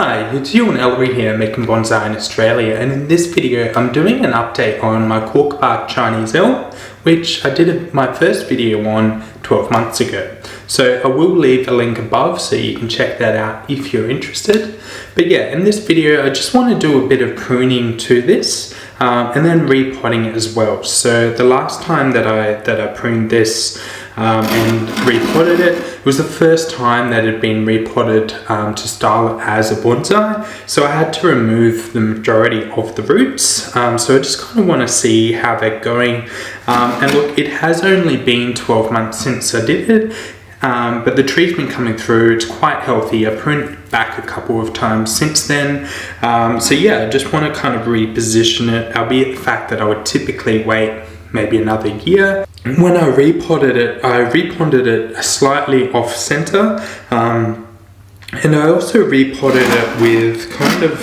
Hi, it's you and Ellery here making bonsai in Australia, and in this video I'm doing an update on my Cork Bark Chinese elm, which I did my first video on 12 months ago. So I will leave a link above so you can check that out if you're interested. But yeah, in this video I just want to do a bit of pruning to this and then repotting it as well. So the last time that I pruned this and repotted it was the first time that it had been repotted to style it as a bonsai, so I had to remove the majority of the roots. So I just kind of want to see how they're going, and look, it has only been 12 months since I did it, but the tree's been coming through. It's quite healthy. I've pruned it back a couple of times since then, so yeah, I just want to kind of reposition it, albeit the fact that I would typically wait maybe another year. When I repotted it slightly off center, and I also repotted it with kind of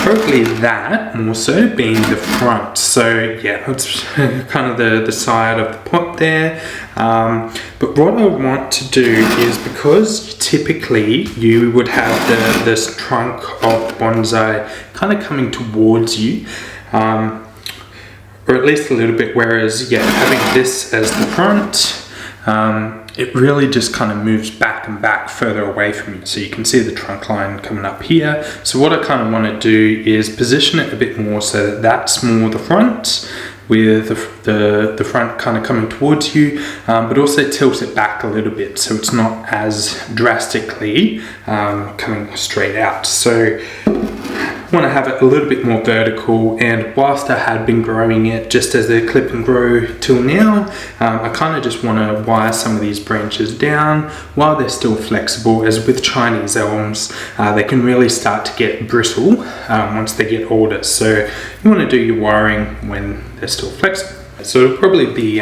probably that more so being the front. So yeah, it's kind of the side of the pot there. But what I want to do is, because typically you would have this trunk of the bonsai kind of coming towards you, or at least a little bit, whereas yeah, having this as the front, it really just kind of moves back and back further away from you. So you can see the trunk line coming up here. So what I kind of want to do is position it a bit more so that that's more the front, with the front kind of coming towards you, but also tilt it back a little bit so it's not as drastically coming straight out. So I want to have it a little bit more vertical, and whilst I had been growing it just as they clip and grow till now, I kind of just want to wire some of these branches down while they're still flexible, as with Chinese elms they can really start to get brittle once they get older. So you want to do your wiring when they're still flexible. So it'll probably be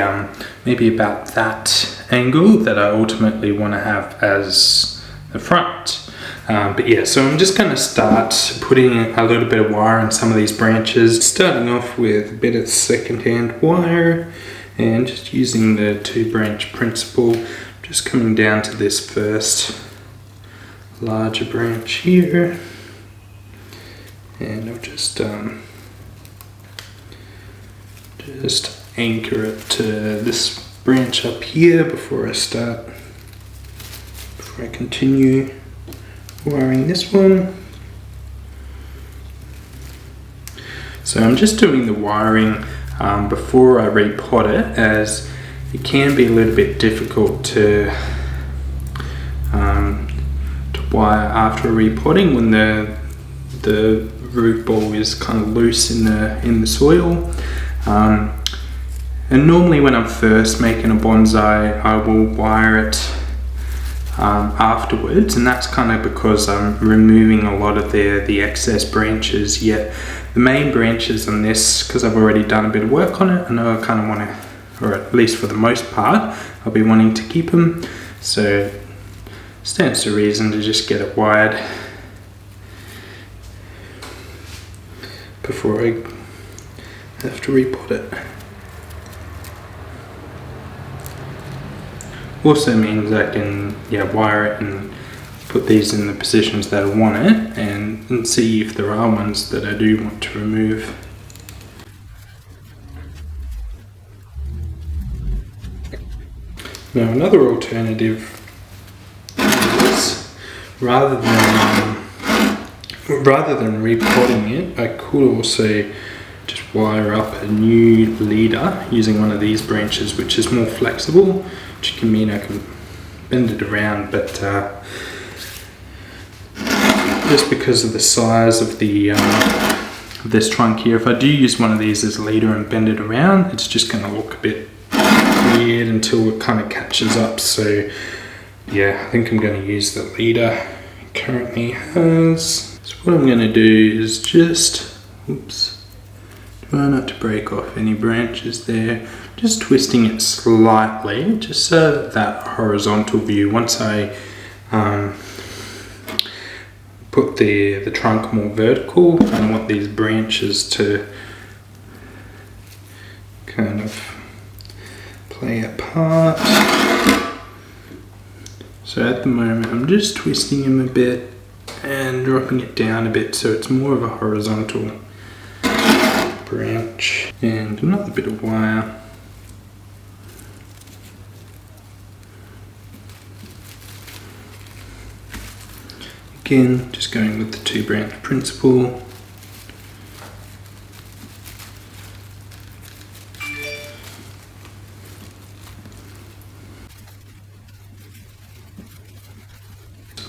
maybe about that angle that I ultimately want to have as the front. But yeah, so I'm just going to start putting a little bit of wire on some of these branches, starting off with a bit of second-hand wire and just using the 2-branch principle, just coming down to this first larger branch here, and I'll just anchor it to this branch up here before I continue wiring this one. So I'm just doing the wiring before I repot it, as it can be a little bit difficult to wire after repotting when the root ball is kind of loose in the soil. And normally when I'm first making a bonsai, I will wire it afterwards, and that's kind of because I'm removing a lot of the excess branches. Yet the main branches on this, because I've already done a bit of work on it, I know I kind of want to, or at least for the most part, I'll be wanting to keep them. So stands to reason to just get it wired before I have to repot it. Also means I can wire it and put these in the positions that I want it, and see if there are ones that I do want to remove. Now another alternative is, rather than repotting it, I could also just wire up a new leader using one of these branches, which is more flexible, which can mean I can bend it around, but just because of the size of this trunk here, if I do use one of these as a leader and bend it around, it's just going to look a bit weird until it kind of catches up. So yeah, I think I'm going to use the leader it currently has. So what I'm going to do is just, try not to break off any branches there, just twisting it slightly, just so that horizontal view, once I put the trunk more vertical, I want these branches to kind of play a part. So at the moment I'm just twisting him a bit and dropping it down a bit so it's more of a horizontal branch, and another bit of wire. Again, just going with the 2-branch principle.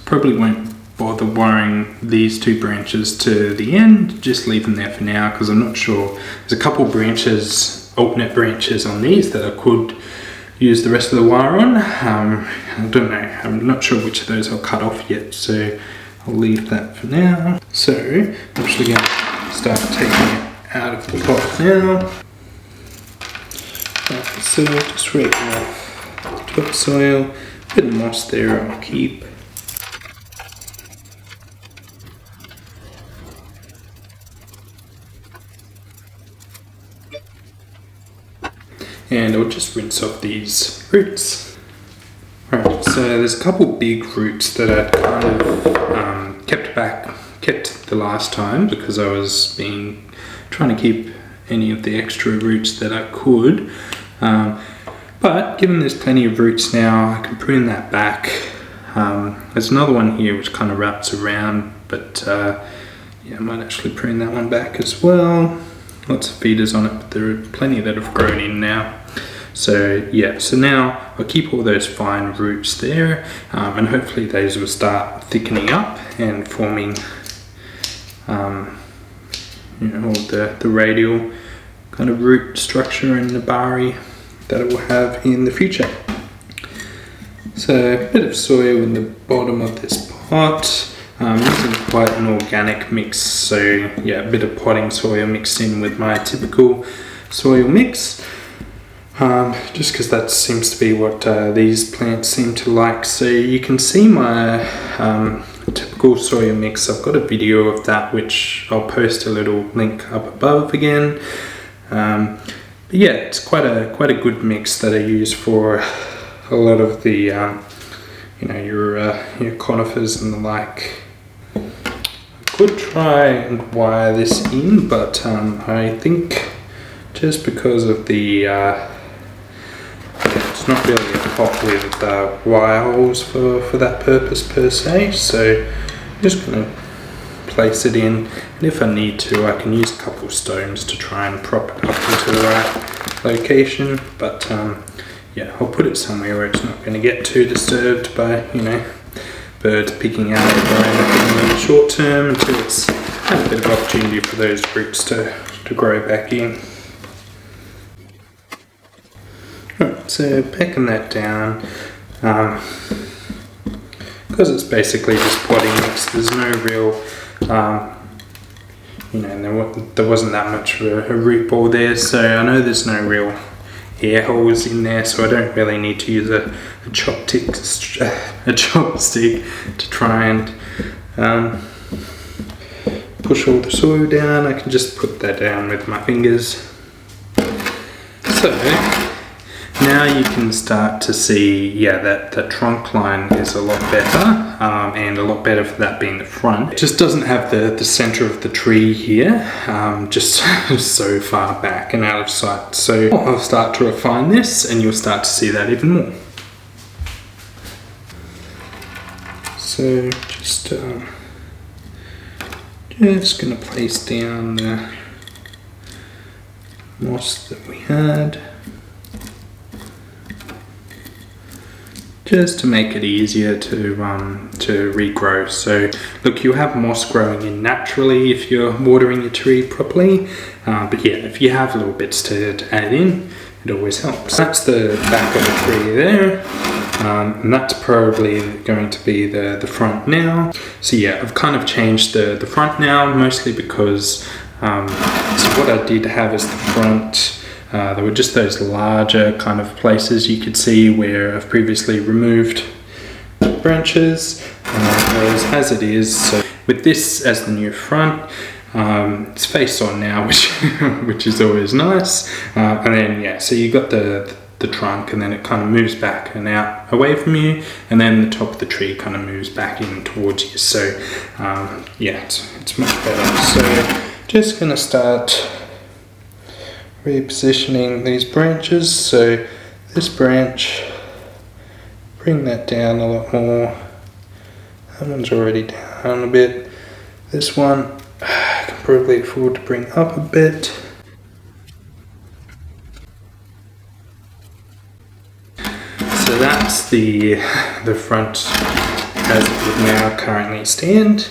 Probably won't bother wiring these 2 branches to the end, just leave them there for now because I'm not sure. There's a couple branches, alternate branches on these that I could use the rest of the wire on. I don't know, I'm not sure which of those I'll cut off yet, so I'll leave that for now. So I'm actually going to start taking it out of the pot now. Like so, just raking off the topsoil, a bit of moss there I'll keep. And I'll just rinse off these roots. Alright, so there's a couple big roots that I'd kind of kept the last time because I was trying to keep any of the extra roots that I could. But given there's plenty of roots now, I can prune that back. There's another one here which kind of wraps around, but yeah, I might actually prune that one back as well. Lots of feeders on it, but there are plenty that have grown in now. So yeah, so now I'll keep all those fine roots there, and hopefully those will start thickening up and forming you know, all the radial kind of root structure and nabari that it will have in the future. So a bit of soil in the bottom of this pot. This is quite an organic mix, so yeah, a bit of potting soil mixed in with my typical soil mix, just because that seems to be what these plants seem to like. So you can see my typical soil mix. I've got a video of that which I'll post a little link up above again. But yeah, it's quite a good mix that I use for a lot of the you know, your conifers and the like. Could try and wire this in, but I think just because of the it's not really a pot with wire holes for that purpose per se, so I'm just going to place it in, and if I need to I can use a couple of stones to try and prop it up into the right location, but yeah, I'll put it somewhere where it's not going to get too disturbed by, you know, birds picking out it or anything in the short term, until it's had a bit of opportunity for those roots to grow back in. Right, so packing that down, because it's basically just potting mix, there's no real, you know, there wasn't that much of a root ball there, so I know there's no real air holes in there, so I don't really need to use a chopstick to try and push all the soil down. I can just put that down with my fingers. So now you can start to see, yeah, that the trunk line is a lot better, and a lot better for that being the front. It just doesn't have the center of the tree here, just so far back and out of sight. So I'll start to refine this and you'll start to see that even more. So just going to place down the moss that we had, just to make it easier to regrow. So look, you have moss growing in naturally if you're watering your tree properly, but yeah, if you have little bits to add in, it always helps. That's the back of the tree there, and that's probably going to be the front now. So yeah, I've kind of changed the front now, mostly because so what I did have is the front. There were just those larger kind of places you could see where I've previously removed branches, whereas as it is, so with this as the new front, it's face on now, which is always nice, and then yeah, so you got the the trunk, and then it kind of moves back and out away from you, and then the top of the tree kind of moves back in towards you. So yeah, it's much better. So just going to start repositioning these branches. So this branch, bring that down a lot more. That one's already down a bit. This one I can probably afford to bring up a bit. So that's the front as it would now currently stand.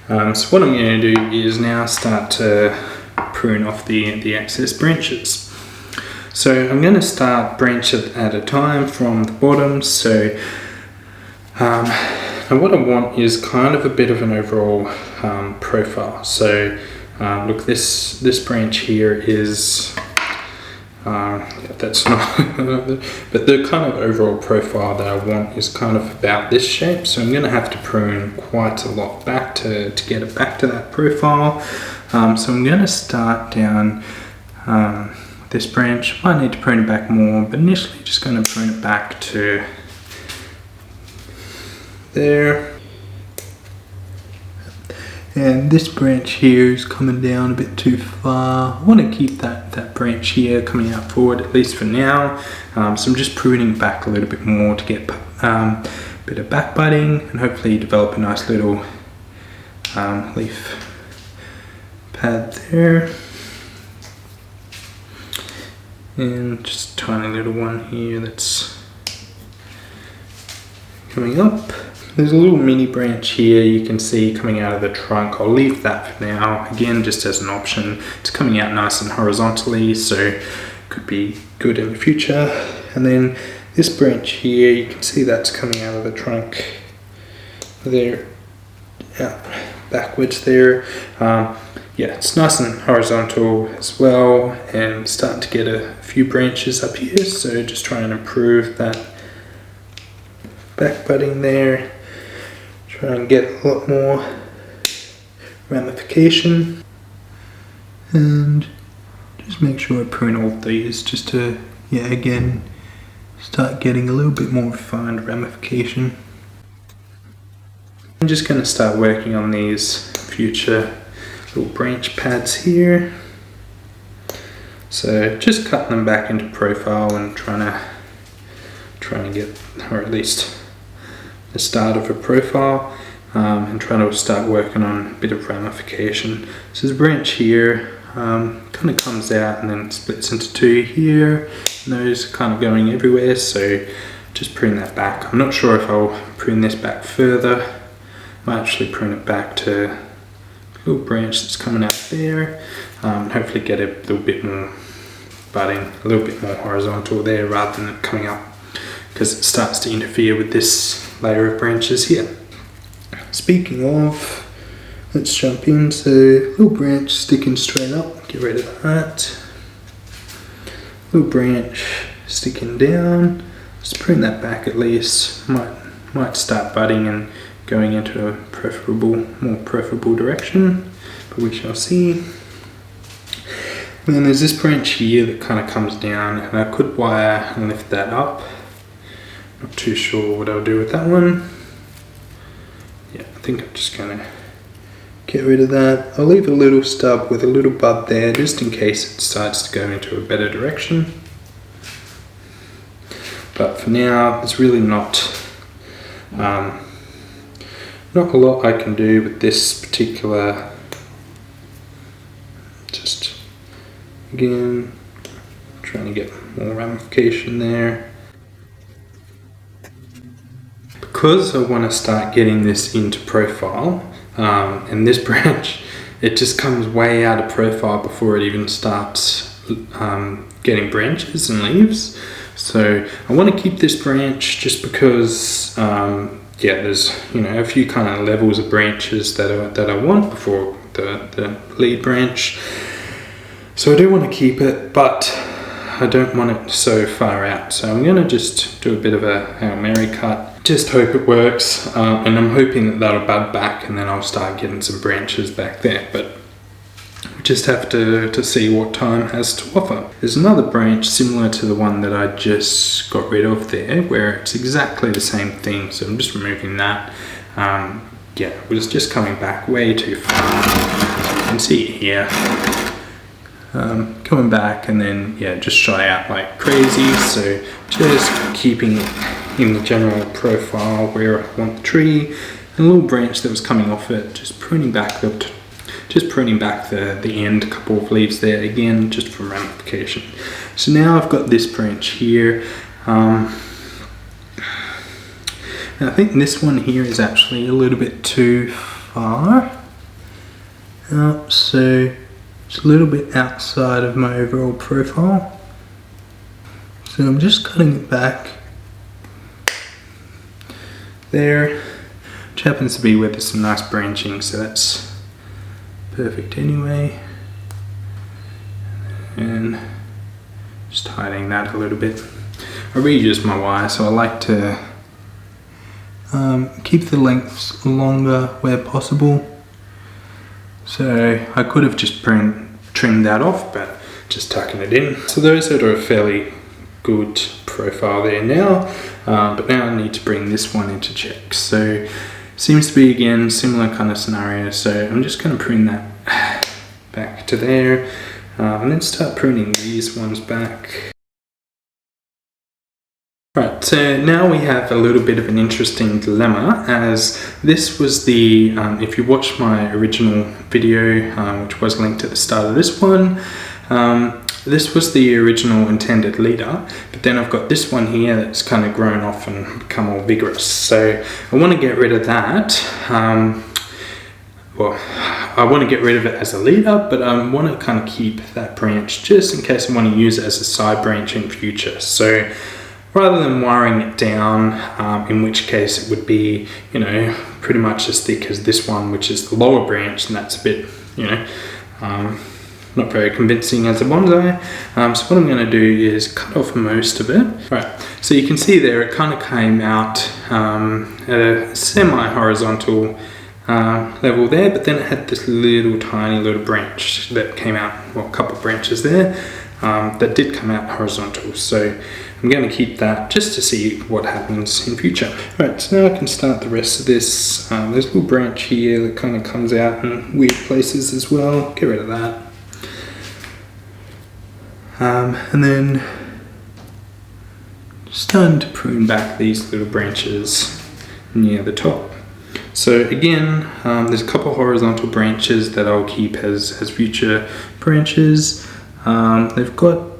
So what I'm going to do is now start to prune off the excess branches. So I'm going to start branch at a time from the bottom. So and what I want is kind of a bit of an overall profile. So look, this branch here is that's not but the kind of overall profile that I want is kind of about this shape. So I'm going to have to prune quite a lot back to get it back to that profile. So I'm going to start down this branch. Might need to prune it back more, but initially just going to prune it back to there. And this branch here is coming down a bit too far. I want to keep that branch here coming out forward, at least for now. So I'm just pruning back a little bit more to get a bit of back budding, and hopefully develop a nice little leaf pad there. And just a tiny little one here that's coming up. There's a little mini branch here you can see coming out of the trunk. I'll leave that for now, again just as an option. It's coming out nice and horizontally, so could be good in the future. And then this branch here, you can see that's coming out of the trunk there, out backwards there. Yeah, it's nice and horizontal as well, and starting to get a few branches up here, so just trying to improve that back budding there. Try and get a lot more ramification, and just make sure I prune all of these just to, yeah, again, start getting a little bit more refined ramification. I'm just going to start working on these future little branch pads here. So just cutting them back into profile and trying to get, or at least the start of a profile, and trying to start working on a bit of ramification. So this branch here kind of comes out and then splits into two here, and those are kind of going everywhere, so just prune that back. I'm not sure if I'll prune this back further. I might actually prune it back to a little branch that's coming out there, and hopefully get a little bit more budding, a little bit more horizontal there rather than it coming up, because it starts to interfere with this layer of branches here. Speaking of, let's jump in. So little branch sticking straight up, get rid of that. Little branch sticking down, just prune that back at least. Might start budding and going into a more preferable direction, but we shall see. And then there's this branch here that kind of comes down, and I could wire and lift that up. Not too sure what I'll do with that one. Yeah, I think I'm just going to get rid of that. I'll leave a little stub with a little bud there just in case it decides to go into a better direction. But for now, there's really not a lot I can do with this particular. Just again, trying to get more ramification there. Because I want to start getting this into profile, and this branch, it just comes way out of profile before it even starts getting branches and leaves. So I want to keep this branch just because, yeah, there's a few kind of levels of branches that I want before the lead branch. So I do want to keep it, but I don't want it so far out. So I'm going to just do a bit of a Hail Mary cut. Just hope it works, and I'm hoping that that'll bud back and then I'll start getting some branches back there, but just have to see what time has to offer. There's another branch similar to the one that I just got rid of there, where it's exactly the same thing, so I'm just removing that. Yeah, it was just coming back way too far. You can see it here. Coming back and then, yeah, just shot out like crazy, so just keeping it in the general profile where I want the tree. And a little branch that was coming off it, just pruning back the end, a couple of leaves there, again, just for ramification. So now I've got this branch here. And I think this one here is actually a little bit too far. So it's a little bit outside of my overall profile. So I'm just cutting it back there, which happens to be where there's some nice branching, so that's perfect anyway. And just hiding that a little bit. I reuse my wire, so I like to keep the lengths longer where possible. So I could have just trimmed that off, but just tucking it in. So those that are a fairly good profile there now, but now I need to bring this one into check. So seems to be again similar kind of scenario, so I'm just going to prune that back to there, and then start pruning these ones back. Right, so now we have a little bit of an interesting dilemma, as this was the, if you watch my original video, which was linked at the start of this one, this was the original intended leader, but then I've got this one here that's kind of grown off and become more vigorous. So I want to get rid of that. Well, I want to get rid of it as a leader, but I want to kind of keep that branch just in case I want to use it as a side branch in future. So rather than wiring it down, in which case it would be, you know, pretty much as thick as this one, which is the lower branch, and that's a bit, you know, not very convincing as a bonsai. So what I'm going to do is cut off most of it. Right, so you can see there it kind of came out at a semi-horizontal level there, but then it had this little tiny little branch that came out, well, a couple of branches there, that did come out horizontal. So I'm going to keep that just to see what happens in future. Right, so now I can start the rest of this. There's a little branch here that kind of comes out in weird places as well. Get rid of that. And then starting to prune back these little branches near the top. So again, there's a couple horizontal branches that I'll keep as future branches. They've got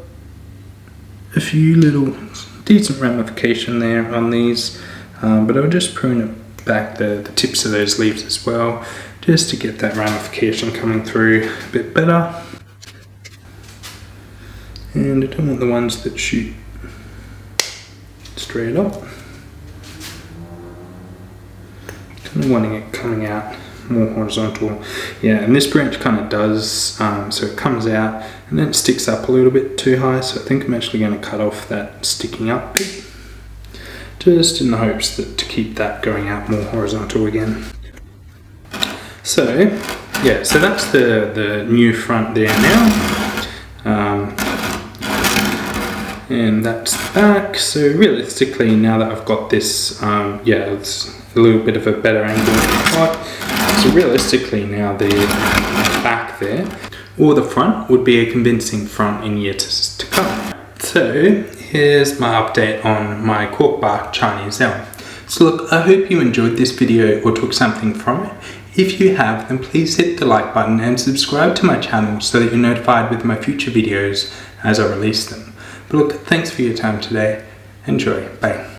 a few little decent ramification there on these, but I'll just prune it back the tips of those leaves as well, just to get that ramification coming through a bit better. And I don't want the ones that shoot straight up. Kind of wanting it coming out more horizontal. Yeah, and this branch kind of does, so it comes out and then it sticks up a little bit too high, so I think I'm actually going to cut off that sticking up bit, just in the hopes that to keep that going out more horizontal again. So yeah, so that's the new front there now. And that's the back. So realistically, now that I've got this, yeah, it's a little bit of a better angle in the pot. So realistically now the back there, or the front, would be a convincing front in years to come. So here's my update on my Cork Bark Chinese elm. So look, I hope you enjoyed this video or took something from it. If you have, then please hit the like button and subscribe to my channel so that you're notified with my future videos as I release them. But look, thanks for your time today. Enjoy. Bye.